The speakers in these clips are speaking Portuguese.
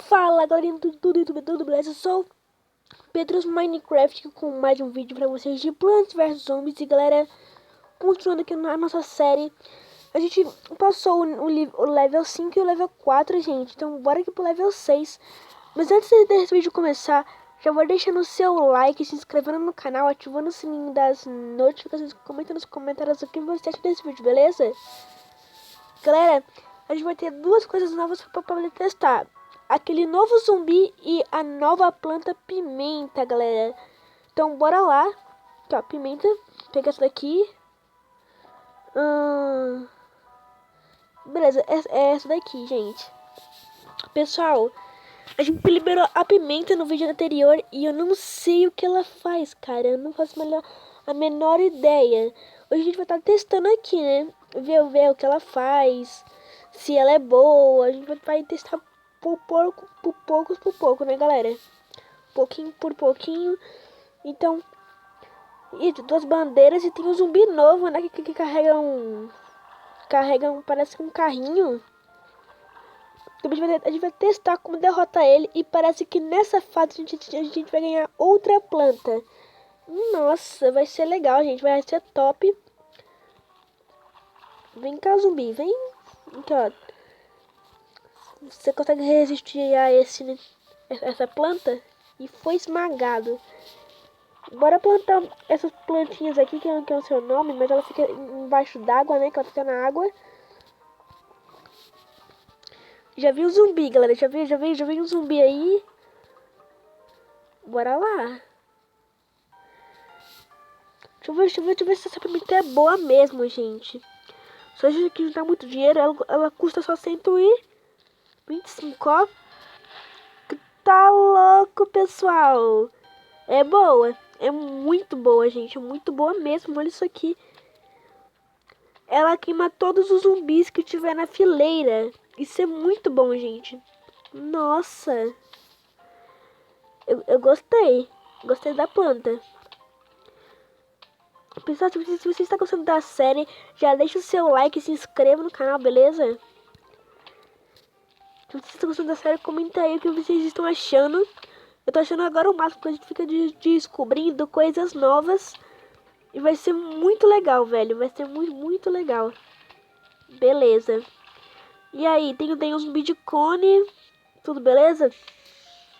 Fala galerinha, tudo YouTube, tudo beleza? Eu sou Pedro's Minecraft com mais um vídeo pra vocês de Plants vs Zombies. E galera, continuando aqui na nossa série, a gente passou o level 5 e o level 4, gente. Então bora aqui pro level 6. Mas antes desse vídeo começar, já vou deixando o seu like, se inscrevendo no canal, ativando o sininho das notificações, comentando nos comentários o que você acha desse vídeo, beleza? Galera, a gente vai ter duas coisas novas pra poder testar. Aquele novo zumbi e a nova planta pimenta, galera. Então, bora lá. Aqui, ó, pimenta. Pega essa daqui. Beleza, é essa daqui, gente. Pessoal, a gente liberou a pimenta no vídeo anterior e eu não sei o que ela faz, cara. Eu não faço a menor ideia. Hoje a gente vai estar testando aqui, né? Ver o que ela faz. Se ela é boa. A gente vai testar por pouco, né, galera? Pouquinho por pouquinho. Então, e duas bandeiras e tem um zumbi novo, né? Que carrega um, parece que um carrinho. A gente vai testar como derrotar ele. E parece que nessa fase a gente vai ganhar outra planta. Nossa, vai ser legal, gente. Vai ser top. Vem cá, zumbi. Vem. Aqui, ó. Você consegue resistir a essa planta? E foi esmagado. Bora plantar essas plantinhas aqui, que é o seu nome, mas ela fica embaixo d'água, né? Que ela fica na água. Já vi um zumbi, galera. Já vi um zumbi aí. Bora lá. Deixa eu ver se essa pimenta é boa mesmo, gente. Só a gente juntar muito dinheiro, ela custa só 125, ó. Tá louco, pessoal. É boa. É muito boa, gente. Muito boa mesmo. Olha isso aqui. Ela queima todos os zumbis que tiver na fileira. Isso é muito bom, gente. Nossa. Eu gostei. Gostei da planta. Pessoal, se você está gostando da série, já deixa o seu like e se inscreva no canal, beleza? Se você está gostando da série, comenta aí o que vocês estão achando. Eu tô achando agora o máximo, porque a gente fica descobrindo coisas novas. E vai ser muito legal, velho. Vai ser muito legal. Beleza. E aí, tem um zumbi de cone. Tudo beleza?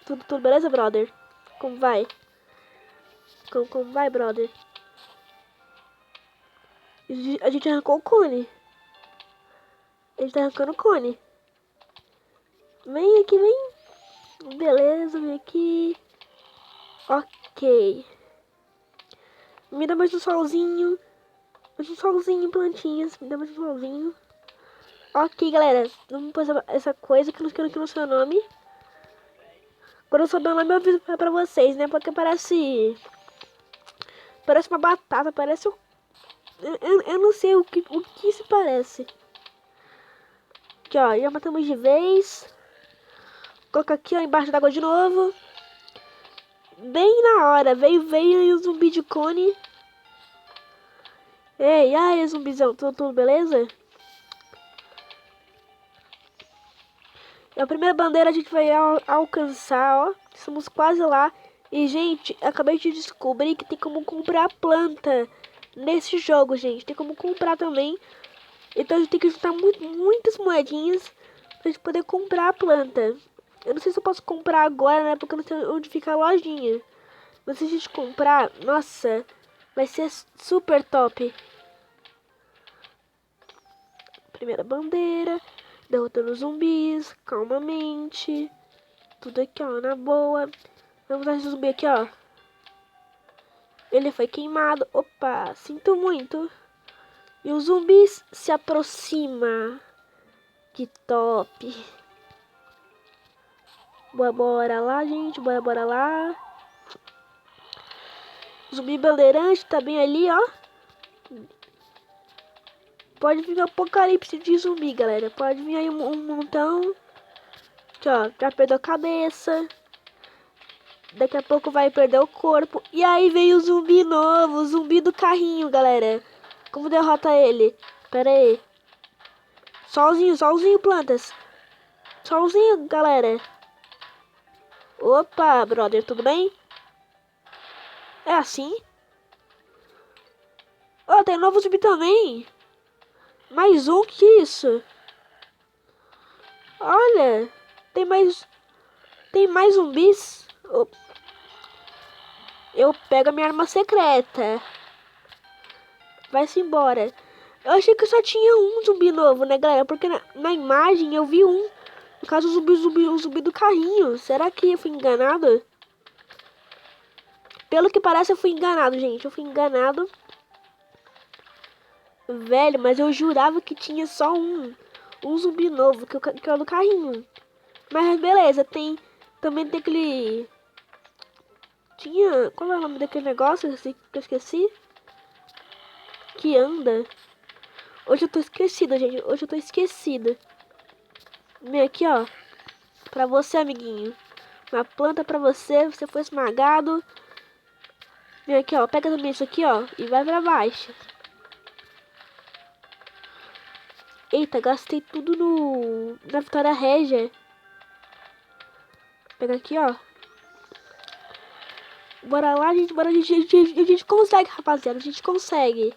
Tudo beleza, brother? Como vai? Como vai, brother? A gente arrancou o cone. A gente tá arrancando o cone. Vem aqui, vem. Beleza, vem aqui. Ok. Me dá mais um solzinho. Mais um solzinho, plantinhas. Me dá mais um solzinho. Ok, galera. Vamos pôr essa coisa que eu não sei o nome. Quando eu souber o nome, eu aviso pra vocês, né? Porque parece... Parece uma batata, parece... Eu não sei o que se parece. Aqui, ó. Já matamos de vez. Coloca aqui, ó, embaixo d'água de novo. Bem na hora. Veio aí o zumbi de cone. Ei, aí, zumbizão. Tudo beleza? E a primeira bandeira a gente vai alcançar, ó. Estamos quase lá. E, gente, acabei de descobrir que tem como comprar planta nesse jogo, gente. Tem como comprar também. Então a gente tem que juntar muitas moedinhas pra gente poder comprar a planta. Eu não sei se eu posso comprar agora, né? Porque eu não sei onde fica a lojinha. Mas se a gente comprar, nossa, vai ser super top. Primeira bandeira. Derrotando os zumbis, calmamente. Tudo aqui, ó, na boa. Vamos dar esse zumbi aqui, ó. Ele foi queimado. Opa, sinto muito. E os zumbis se aproxima. Que top. Bora lá, gente. Bora lá. Zumbi bandeirante tá bem ali, ó. Pode vir um apocalipse de zumbi, galera. Pode vir aí um montão. Aqui, ó. Já perdeu a cabeça. Daqui a pouco vai perder o corpo. E aí veio o zumbi novo. O zumbi do carrinho, galera. Como derrota ele? Pera aí. Solzinho, plantas. Solzinho, galera. Opa, brother, tudo bem? É assim? Oh, tem novo zumbi também. Mais um, que isso? Olha, tem mais... Tem mais zumbis. Oh, eu pego a minha arma secreta. Vai-se embora. Eu achei que só tinha um zumbi novo, né, galera? Porque na imagem eu vi um. No caso, o zumbi do carrinho. Será que eu fui enganado? Pelo que parece, eu fui enganado, gente. Eu fui enganado. Velho, mas eu jurava que tinha só um zumbi novo, que é o do carrinho. Mas beleza, também tem aquele... Tinha... Qual é o nome daquele negócio que eu esqueci? Que anda. Hoje eu tô esquecida, gente. Hoje eu tô esquecida. Vem aqui, ó. Pra você, amiguinho. Uma planta pra você. Você foi esmagado. Vem aqui, ó. Pega também isso aqui, ó. E vai pra baixo. Eita, gastei tudo na Vitória Régia. Pega aqui, ó. Bora lá, gente. Bora, a gente consegue, rapaziada. A gente consegue.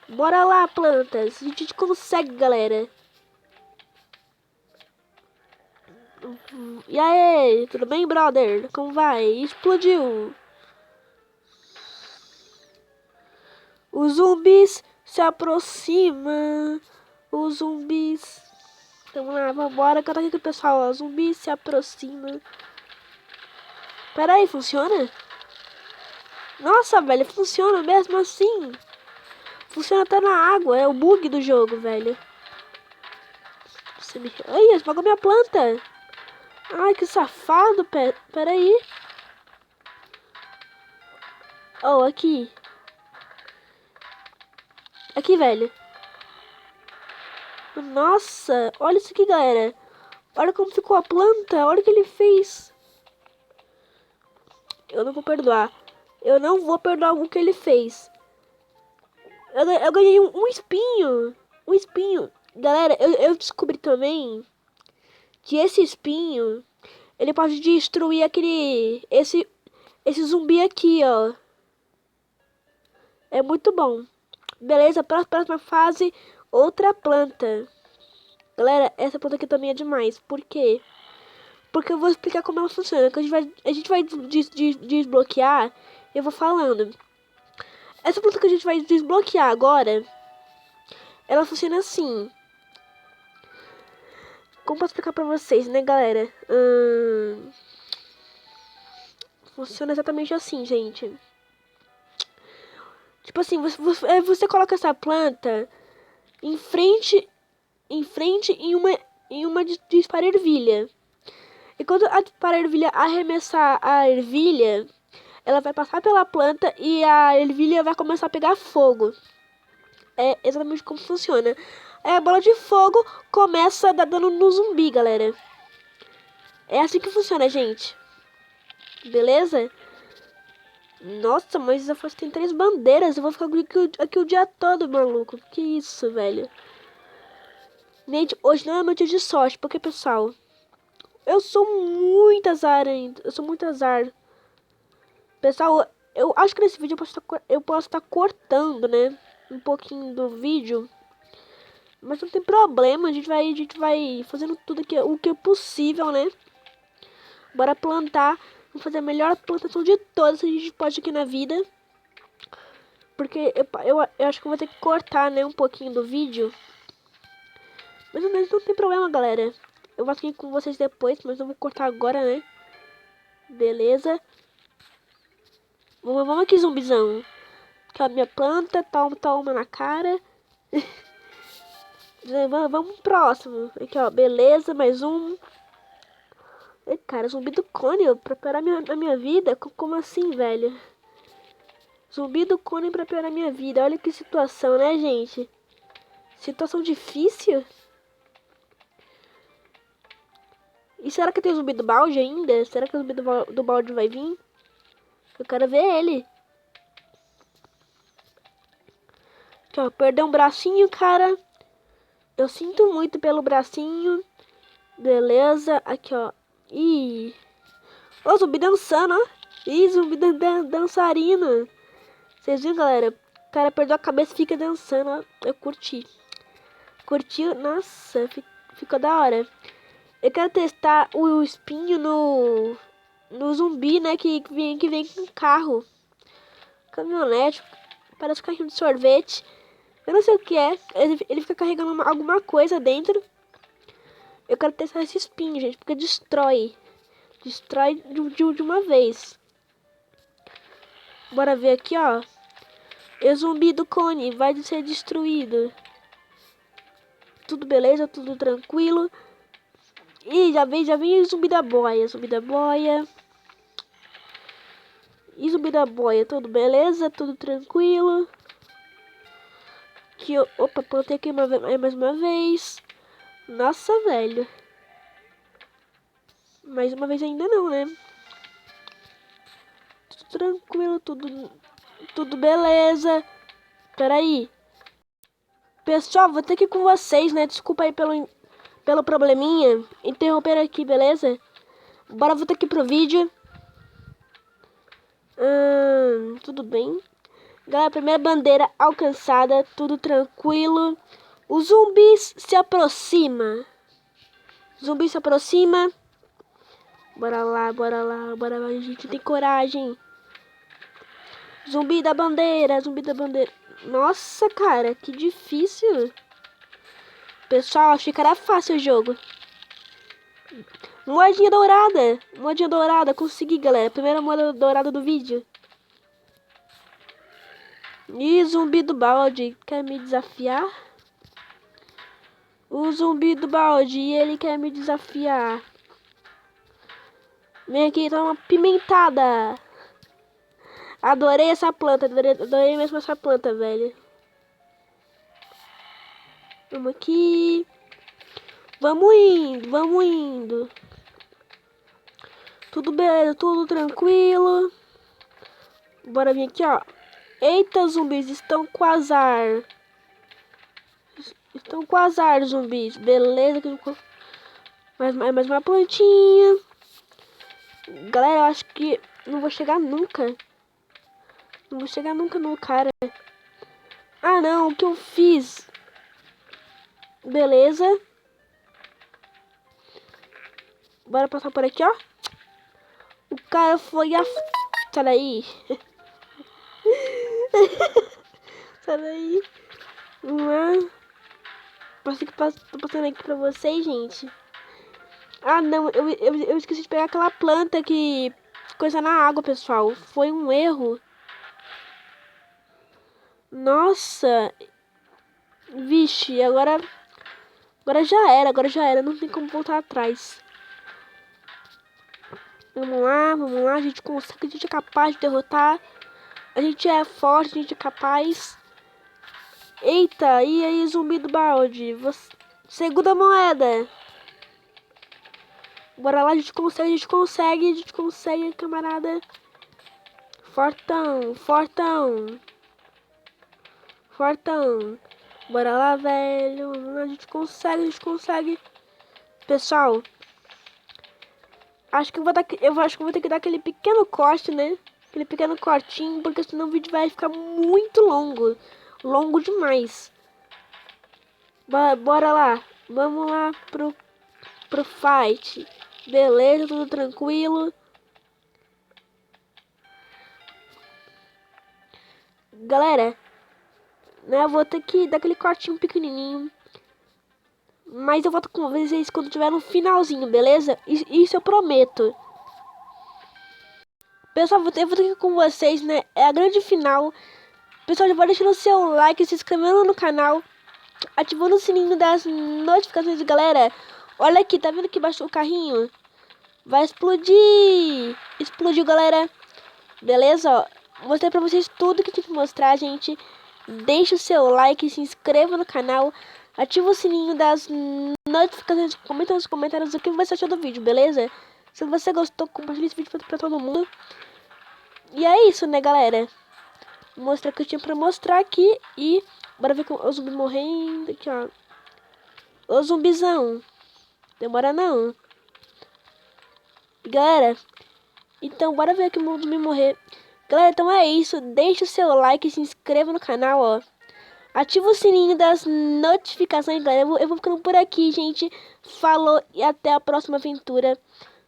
Bora lá, plantas. A gente consegue, galera. E aí, tudo bem, brother? Como vai? Explodiu. Os zumbis se aproximam. Os zumbis. Vamos lá, vambora. Canta aqui com o pessoal, ó. Zumbis se aproximam. Pera aí, funciona? Nossa, velho, funciona mesmo assim. Funciona até na água. É o bug do jogo, velho. Você me... Ai, esmagou minha planta. Ai, que safado. Pera aí. Oh, aqui. Aqui, velho. Nossa, olha isso aqui, galera. Olha como ficou a planta. Olha o que ele fez. Eu não vou perdoar. Eu não vou perdoar o que ele fez. Eu ganhei um espinho. Um espinho. Galera, eu descobri também que esse espinho, ele pode destruir esse zumbi aqui, ó. É muito bom. Beleza, próxima fase, outra planta. Galera, essa planta aqui também é demais. Por quê? Porque eu vou explicar como ela funciona. Que a gente vai desbloquear. Eu vou falando. Essa planta que a gente vai desbloquear agora, ela funciona assim. Como posso explicar pra vocês, né, galera? Funciona exatamente assim, gente. Tipo assim, você coloca essa planta em frente em uma dispara ervilha. E quando a dispara ervilha arremessar a ervilha, ela vai passar pela planta e a ervilha vai começar a pegar fogo. É exatamente como funciona. Aí a bola de fogo começa a dar dano no zumbi, galera. É assim que funciona, gente. Beleza? Nossa, mas eu tem 3 bandeiras. Eu vou ficar aqui o dia todo, maluco. Que isso, velho. Gente, hoje não é meu dia de sorte. Porque, pessoal, eu sou muito azar ainda. Eu sou muito azar. Pessoal, eu acho que nesse vídeo eu posso estar cortando, né? Um pouquinho do vídeo. Mas não tem problema. A gente vai fazendo tudo o que é possível, né? Bora plantar. Vamos fazer a melhor plantação de todas que a gente pode aqui na vida. Porque eu acho que eu vou ter que cortar, né, um pouquinho do vídeo. Mas não tem problema, galera. Eu vou aqui com vocês depois, mas eu vou cortar agora, né? Beleza. Vamos aqui, zumbizão. Aqui, ó, minha planta. Toma na cara. Vamos pro próximo. Aqui, ó, beleza, mais um. Ei, cara, zumbi do cone pra piorar a minha vida? Como assim, velho? Zumbi do cone pra piorar a minha vida. Olha que situação, né, gente? Situação difícil. E será que tem zumbi do balde ainda? Será que o zumbi do balde vai vir? Eu quero ver ele. Aqui, ó, perdeu um bracinho, cara. Eu sinto muito pelo bracinho. Beleza. Aqui, ó. Ih. Ó, zumbi dançando, ó. Ih, zumbi dançarino. Vocês viram, galera? O cara perdeu a cabeça e fica dançando, ó. Eu curti. Curtiu? Nossa, ficou da hora. Eu quero testar o espinho no zumbi, né? Que vem com carro. Caminhonete. Parece um carrinho de sorvete. Eu não sei o que é. Ele fica carregando alguma coisa dentro. Eu quero testar esse espinho, gente. Porque destrói. Destrói de uma vez. Bora ver aqui, ó. E o zumbi do cone vai ser destruído. Tudo beleza, tudo tranquilo. Ih, já vem o zumbi da boia. Zumbi da boia. E zumbi da boia, tudo beleza, tudo tranquilo. Aqui, opa, plantei aqui mais uma vez. Nossa, velho. Mais uma vez ainda não, né? Tudo tranquilo, tudo beleza. Peraí. Pessoal, vou ter que ir com vocês, né? Desculpa aí pelo probleminha. Interromper aqui, beleza? Bora voltar aqui pro vídeo. Tudo bem. Galera, primeira bandeira alcançada. Tudo tranquilo. Os zumbis se aproxima. Zumbi se aproxima. Bora lá, bora lá, bora lá. A gente tem coragem. Zumbi da bandeira, zumbi da bandeira. Nossa, cara, que difícil. Pessoal, achei que era fácil o jogo. Moedinha dourada. Moedinha dourada, consegui, galera. Primeira moeda dourada do vídeo. Ih, zumbi do balde. Quer me desafiar? O zumbi do balde, ele quer me desafiar. Vem aqui, toma uma pimentada. Adorei essa planta, adorei mesmo essa planta, velho. Vamos aqui. Vamos indo, vamos indo. Tudo beleza, tudo tranquilo. Bora vir aqui, ó. Eita, zumbis, estão com azar. Estão com azar, zumbis. Beleza. Mais uma plantinha. Galera, eu acho que não vou chegar nunca. Não vou chegar nunca no cara. Ah, não, o que eu fiz? Beleza. Bora passar por aqui, ó. O cara foi a... Sai daí. Sai daí. Vamos lá. Tô passando aqui pra vocês, gente. Ah, não. Eu esqueci de pegar aquela planta que... Coisa na água, pessoal. Foi um erro. Nossa. Vixe, agora já era. Agora já era. Não tem como voltar atrás. Vamos lá. A gente consegue. A gente é capaz de derrotar. A gente é forte, a gente é capaz. Eita, e aí, zumbi do balde? Segunda moeda. Bora lá, a gente consegue, camarada. Fortão. Bora lá, velho. A gente consegue. Pessoal, acho que eu vou ter que dar aquele pequeno corte, né? Aquele pequeno cortinho, porque senão o vídeo vai ficar muito longo. Longo demais. Bora lá. Vamos lá pro fight. Beleza, tudo tranquilo. Galera, né, eu vou ter que dar aquele cortinho pequenininho. Mas eu volto com vocês quando tiver no finalzinho, beleza? Isso eu prometo. Pessoal, eu vou ter que ir com vocês, né? É a grande final. Pessoal, já vai deixando o seu like, se inscrevendo no canal, ativando o sininho das notificações, galera. Olha aqui, tá vendo que baixou o carrinho? Vai explodir! Explodiu, galera. Beleza, ó. Mostrei pra vocês tudo que tinha que mostrar, gente. Deixa o seu like, se inscreva no canal, ativa o sininho das notificações, comenta nos comentários o que você achou do vídeo, beleza? Se você gostou, compartilhe esse vídeo pra todo mundo. E é isso, né, galera? Vou mostrar o que eu tinha pra mostrar aqui. E bora ver com o zumbi morrendo. Aqui, ó. Ô, zumbizão. Demora não. E, galera, Então, bora ver aqui o mundo me morrer. Galera, então é isso. Deixa o seu like, se inscreva no canal, ó. Ativa o sininho das notificações, galera. Eu vou ficando por aqui, gente. Falou e até a próxima aventura.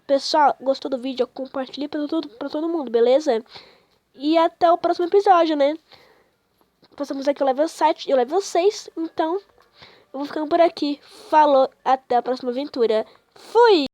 Pessoal, gostou do vídeo? Compartilhe pra todo mundo, beleza? E até o próximo episódio, né? Passamos aqui o level 7 e o level 6. Então, eu vou ficando por aqui. Falou, até a próxima aventura. Fui!